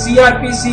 CRPC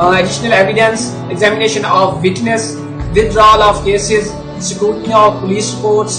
additional evidence, examination of witness, withdrawal of cases, scrutiny of police reports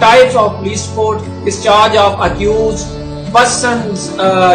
types of police report, discharge of accused persons,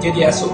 JDSO,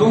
2।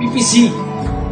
PPC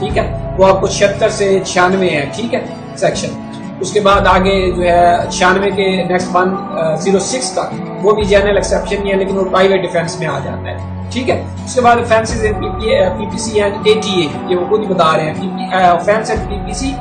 ٹھیک ہے، وہ آپ کو 76 سے 96 ہے، ٹھیک ہے سیکشن. اس کے بعد آگے جو ہے 96 کے نیکسٹ 106 تک وہ بھی جنرل ایکسیپشن ہی ہے لیکن وہ پرائیویٹ ڈیفینس میں آ جاتا ہے، ٹھیک ہے. اس کے بعد offenses in PPC and ATA، یہ وہ خود ہی بتا رہے ہیں offense and PPC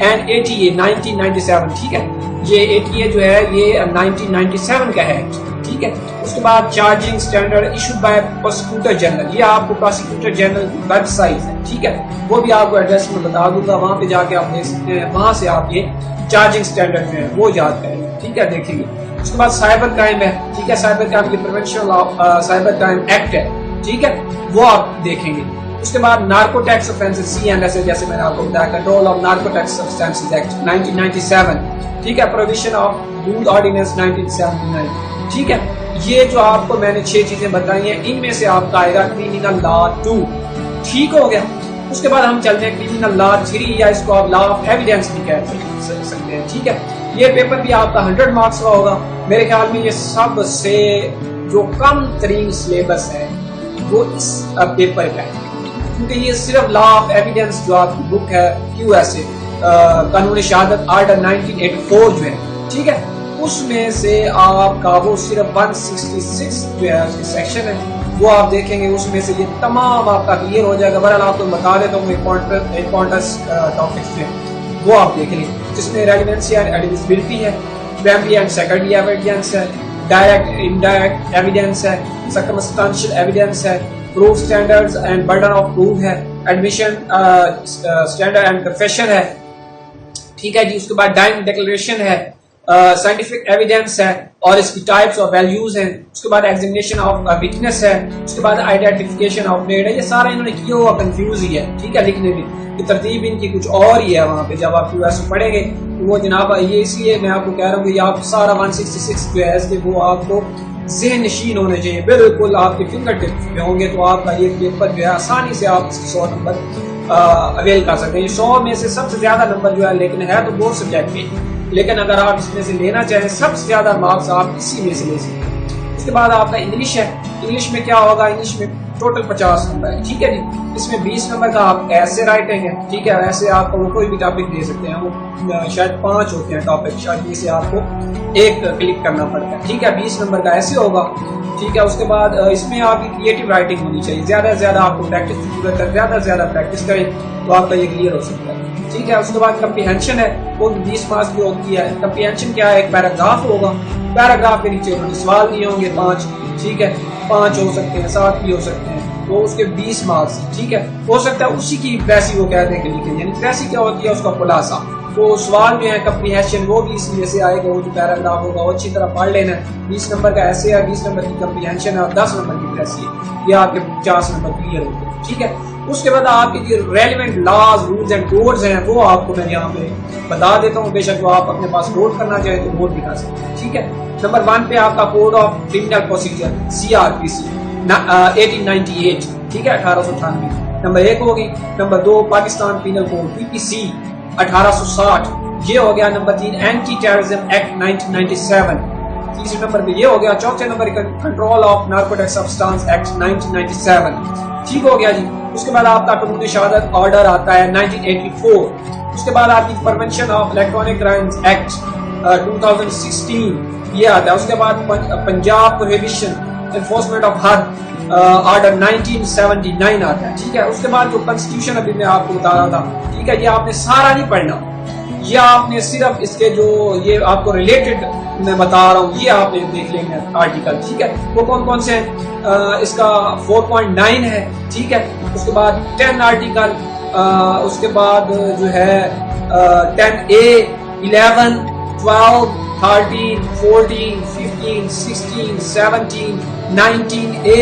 and ATA 1997، ٹھیک ہے. یہ ATA جو ہے یہ 1997 کا ہے، ٹھیک ہے. اس کے بعد charging standard issued by prosecutor general, یہ آپ کو پروسیکیوٹر جنرل کی ویب سائٹ ہے، ٹھیک ہے، وہ بھی آپ کو ایڈریس میں بتا دوں گا، وہاں پہ جا کے آپ دیکھ سکتے ہیں، وہاں سے آپ یہ چارجنگ اسٹینڈرڈ جو ہے وہ یاد کریں، ٹھیک ہے، دیکھیں گے. اس کے بعد سائبر کرائم ہے، ٹھیک ہے، سائبر کرائم کی prevention of cyber crime act ہے، ٹھیک ہے، وہ آپ دیکھیں گے. اس کے بعد نارکو ٹیکس offenses CNS ہے، جیسے میں نے آپ کو بتایا control of narcotics substances act 1997، ٹھیک ہے، پروویژن آف دودھ آرڈیننس 1979، ٹھیک ہے. یہ جو آپ کو میں نے 6 چیزیں بتائی ہیں ان میں سے آپ کا آئے گا کرمینل لا 2، ٹھیک ہو گیا. اس کے بعد ہم چلتے ہیں کرمینل لا 3 یا اس کو آپ لا آف ایویڈینس بھی کہہ سکتے ہیں، ٹھیک ہے. یہ پیپر بھی آپ کا 100 مارکس کا ہوگا. میرے خیال میں یہ سب سے جو کم ترین سلیبس ہے وہ اس پیپر کا ہے، کیونکہ یہ صرف لا آف ایویڈینس جو آپ کی بک ہے QSA قانون شہادت آرڈر 1984 جو ہے، ٹھیک ہے، اس میں سے آپ کا وہ صرف 166 جو ہے سیکشن ہے وہ آپ دیکھیں گے، اس میں سے یہ تمام آپ کا کلیئر ہو جائے گا. بہرحال آپ کو بتا دیتا ہوں امپورٹنس ٹاپکس میں وہ آپ دیکھ لیں، جس میں ریلیونسی اینڈ ایڈمیسیبلٹی ہے، پرائمری اینڈ سیکنڈری ایویڈینس ہے، ڈائریکٹ انڈائریکٹ ایویڈینس ہے، سرکمسٹانشل ایویڈینس ہے، proof standards and burden of proof ہے، ایڈمیشن سٹینڈرڈ اینڈ کنفیشن ہے، ٹھیک ہے جی. اس کے بعد ڈائنگ ڈیکلریشن ہے، سائنٹیفک ایویڈینس ہے اور اس کی ٹائپس اور ویلیوز ہیں. اس کے بعد ایگزامینیشن آف وٹنس ہے. اس کے بعد آئیڈینٹیفیکیشن آف ڈیٹ ہے. یہ سارا انہوں نے کیا ہوا کنفیوز ہی ہے, ٹھیک ہے, لکھنے میں کہ ترتیب ان کی کچھ اور ہی ہے. وہاں پہ جب آپ QS پڑھیں گے وہ جناب یہ اس لیے میں آپ کو کہہ رہا ہوں کہ آپ سارا 166 جو ہے کہ وہ آپ کو ذہن نشین ہونے چاہیے, بالکل آپ کے فنگر ٹپس میں ہوں گے تو آپ کا یہ پیپر جو ہے آسانی سے آپ 100 نمبر اویل کر سکتے ہیں. 100 میں سے سب سے زیادہ نمبر جو ہے لیکن ہے تو 2 سبجیکٹ میں, لیکن اگر آپ اس میں سے لینا چاہیں سب سے زیادہ مارکس آپ اسی میں سے لے سکتے ہیں. اس کے بعد آپ کا انگلش ہے. انگلش میں کیا ہوگا, انگلش میں ٹوٹل 50 نمبر ہے, ٹھیک ہے جی. اس میں 20 نمبر کا آپ ایسے رائٹنگ ہے, ٹھیک ہے, ایسے آپ کو کوئی بھی ٹاپک دے سکتے ہیں, وہ شاید 5 ہوتے ہیں ٹاپک, شاید میں سے آپ کو ایک کلک کرنا پڑتا ہے, ٹھیک ہے. 20 نمبر کا ایسے ہوگا, ٹھیک ہے. اس کے بعد اس میں آپ کی کریٹو رائٹنگ ہونی چاہیے, زیادہ سے زیادہ آپ کو پریکٹس کی ضرورت ہے, زیادہ سے زیادہ پریکٹس کریں تو آپ کا یہ کلیئر ہو سکتا ہے, ٹھیک ہے. اس کے بعد کمپریہنشن ہے, وہ 20 مارکس کی ہوتی ہے. کمپریہنشن کیا ہے, ایک پیراگراف ہوگا, پیراگراف کے نیچے سوال نہیں ہوں گے 5, ٹھیک ہے, 5 ہو سکتے ہیں, 7 بھی ہو سکتے ہیں, تو اس کے 20 مارکس, ٹھیک ہے. ہو سکتا ہے اسی کی پریسی وہ کہتے ہیں کہ لکھیں, یعنی پریسی کیا ہوتی ہے, اس کا خلاصہ. وہ سوال جو ہے کمپریہنشن وہ بھی اس لیے سے آئے گا, وہ جو پیراگراف ہوگا وہ اچھی طرح پڑھ لینا ہے. 20 نمبر کا ایسے ہے, 20 نمبر کی کمپریہنشن ہے اور 10 نمبر کی پریسی ہے, یہ آپ کے 50 نمبر کلیئر ہوتے ہیں, ٹھیک ہے. اس کے بعد آپ کے جو relevant laws, rules and codes ہیں وہ آپ کو میں یہاں پہ بتا دیتا ہوں, بے شک وہ آپ اپنے پاس نوٹ کرنا چاہیں تو نوٹ بھی کر سکتے ہیں, ٹھیک ہے. نمبر 1 پہ آپ کا code of criminal procedure CRPC 1898, ٹھیک ہے, 1898 نمبر 1 ہوگی. Number 2 Pakistan penal code PPC 1860, یہ ہو گیا. نمبر 3 اینٹی ٹیررزم ایکٹ 1997, تیسرے نمبر پہ یہ ہو گیا. چوتھے number control of narcotics substance act 1997, ٹھیک ہو گیا جی. اس کے بعد آپ کا قانون شہادت آرڈر آتا ہے 1984. اس کے بعد آپ کی پرونشن آف الیکٹرانک کرائمز ایکٹ 2016 یہ آتا ہے. اس کے بعد Punjab prohibition enforcement of her order 1979 آتا ہے, ٹھیک ہے. اس کے بعد جو کنسٹیٹیوشن ابھی میں آپ کو بتا رہا تھا, ٹھیک ہے, یہ آپ نے سارا نہیں پڑھنا, یہ آپ نے صرف اس کے جو یہ آپ کو ریلیٹڈ میں بتا رہا ہوں یہ آپ نے دیکھ لیں گے آرٹیکل, ٹھیک ہے. وہ کون کون سے ہیں, اس کا 4.9 ہے, ٹھیک ہے. اس کے بعد 10 آرٹیکل, اس کے بعد جو ہے 10A 11 12 13 14 15 16 17 19A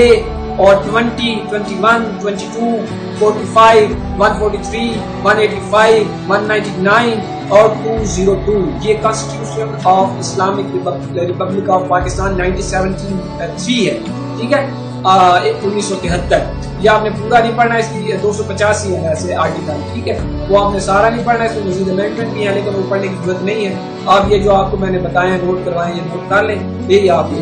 اور 20 21 22 45 143 185 199 اور 202, یہ constitution of Islamic republic of Pakistan 1973 ہے, ٹھیک ہے, 1973. یہ آپ نے پورا نہیں پڑھنا, اس کی 285 ہے ایسے آرٹیکل, ٹھیک ہے, وہ آپ نے سارا نہیں پڑھنا, اس میں مزید امینڈمنٹ بھی ہے لیکن وہ پڑھنے کی ضرورت نہیں ہے. آپ یہ جو آپ کو میں نے بتایا نوٹ کروائیں, یہ نوٹ کر لیں, یہی آپ یہ.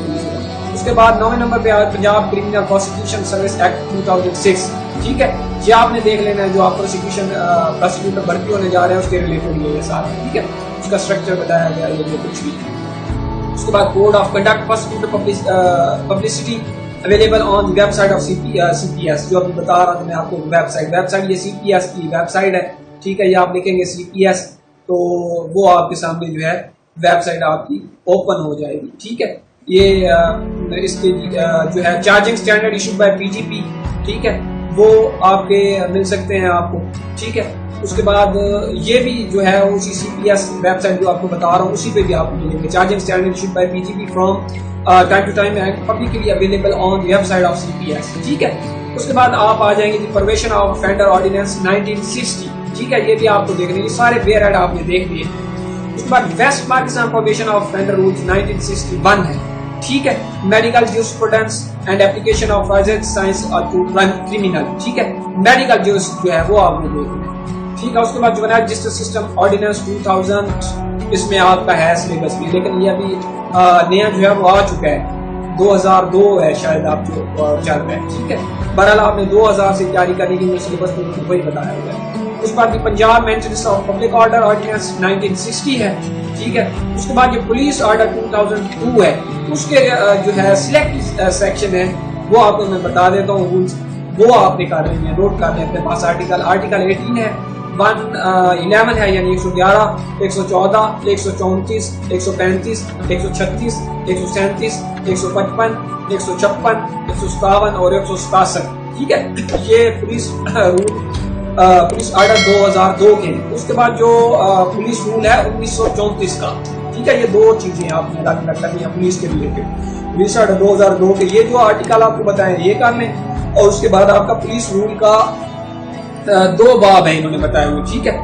اس کے بعد 9 نمبر پہ Punjab criminal prosecution service act 2006, ٹھیک ہے. یہ آپ نے دیکھ لینا ہے جو آپ پروسیکیوٹر بھرتی ہونے جا رہے ہیں اس کے ریلیٹڈ یہ سارا، ٹھیک ہے، اس کا اسٹرکچر بتایا گیا یہ جو کچھ بھی۔ اس کے بعد code of conduct publicity available on website of C P S, جو ابھی بتا رہا تھا میں آپ کو ویب سائٹ یہ سی پی ایس کی ویب سائٹ ہے، ٹھیک ہے، یہ آپ لکھیں گے سی پی ایس تو وہ آپ کے سامنے جو ہے ویب سائٹ آپ کی اوپن ہو جائے گی، ٹھیک ہے۔ یہ اس کے جو ہے charging standard issued by P G پی، ٹھیک ہے، وہ آپ کے مل سکتے ہیں آپ کو، ٹھیک ہے۔ اس کے بعد یہ بھی جو ہے اسی سی پی ایس ویب سائٹ جو آپ کو بتا رہا ہوں اسی پہ بھی آپ کو ملیں گے، charging standard issued by P G P from time to time and publicly available on website of C P S, ٹھیک ہے۔ اس کے بعد آپ آ جائیں گے پرویشن آف افینڈر آرڈیننس 1960، ٹھیک ہے، یہ بھی آپ کو دیکھنے یہ سارے بے ریڈ آپ نے دیکھ لیے۔ اس کے بعد West Pakistan probation of offender rules 1961 ہے، ٹھیک ہے، medical jurisprudence and application of forensic science to criminal, ٹھیک ہے، میڈیکل جورس جو ہے وہ آپ نے دیکھنا ہے، ٹھیک ہے۔ اس کے بعد جونائل جسٹس سسٹم آرڈیننس 2000 اس میں آپ کا ہے سلیبس بھی، لیکن یہ ابھی نیا جو ہے وہ آ چکا ہے، 2002 ہے شاید آپ جو چل رہے ہیں، ٹھیک ہے۔ بہرحال آپ نے 2000 سے جاری کرنے کی سلیبس میں وہی بتایا ہوا ہے۔ اس کے بعد Punjab maintenance of public order ordinance 1960 ہے، ٹھیک ہے۔ اس کے بعد یہ پولیس آرڈر 2002 ہے، اس کے جو ہے سلیکٹ سیکشن ہے وہ آپ کو میں بتا دیتا ہوں رولز، وہ آپ نے کر لیں گے، نوٹ کر لیں اپنے پاس۔ آرٹیکل 18 ہے، 111 ہے یعنی 111 114 134 135 136 137 155 156 157 اور 167، ٹھیک ہے، یہ پولیس رول پولیس آرڈر 2002 کے۔ اس کے بعد جو پولیس رول ہے 1934 کا، ٹھیک ہے، یہ دو چیزیں آپ نے الگ الگ کرنی ہے پولیس کے ریلیٹڈ، پولیس آرڈر 2002 کے یہ جو آرٹیکل آپ کو بتائیں یہ کر لیں، اور اس کے بعد آپ کا پولیس رول کا 2 باب ہیں انہوں نے بتایا ہوئے، ٹھیک ہے،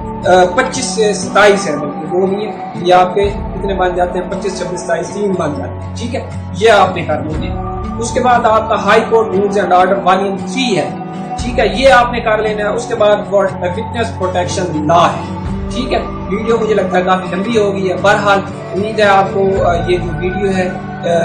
25 سے 27 ہے، بلکہ 2 نہیں ہے، یہ آپ کے کتنے بن جاتے ہیں 25 26 27 3 بن جاتے ہیں، ٹھیک ہے، یہ آپ نے کر لینے۔ اس کے بعد آپ کا high court rules and order volume 3 ہے، ٹھیک ہے، یہ آپ نے کر لینا ہے۔ اس کے بعد وٹنس پروٹیکشن لا ہے، ٹھیک ہے۔ ویڈیو مجھے لگتا ہے کافی لمبی ہوگی ہے، بہرحال امید ہے آپ کو یہ جو ویڈیو ہے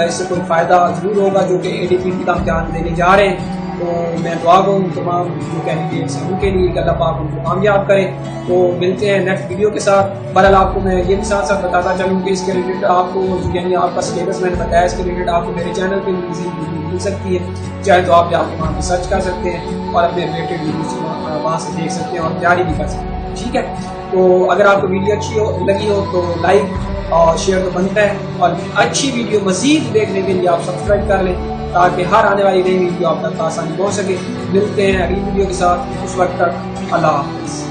اس سے کوئی فائدہ ضرور ہوگا جو کہ اے ڈی پی کا امتحان دینے جا رہے ہیں، تو میں دعا گو تمام جو کینڈیڈیٹس ہیں ان کے لیے کہ اللہ پاک ان کو کامیاب کرے۔ تو ملتے ہیں نیکسٹ ویڈیو کے ساتھ۔ بہرحال آپ کو میں یہ بھی ساتھ ساتھ بتاتا چلوں کہ اس کے ریلیٹڈ آپ کو یعنی آپ کا سلیبس میں نے بتایا اس کے ریلیٹڈ آپ کو میرے چینل پہ مل سکتی ہے، چاہے تو آپ وہاں پہ سرچ کر سکتے ہیں اور اپنے ریلیٹڈ ویڈیوز وہاں سے دیکھ سکتے ہیں اور تیاری بھی کر سکتے ہیں، ٹھیک ہے۔ تو اگر آپ کو ویڈیو اچھی لگی ہو تو لائک اور شیئر تو بنتا ہے، اور اچھی ویڈیو مزید دیکھنے کے لیے آپ سبسکرائب کر لیں تاکہ ہر آنے والی نئی ویڈیو آپ تک آسانی پہنچ سکے۔ ملتے ہیں اگلی ویڈیو کے ساتھ، اس وقت تک اللہ حافظ۔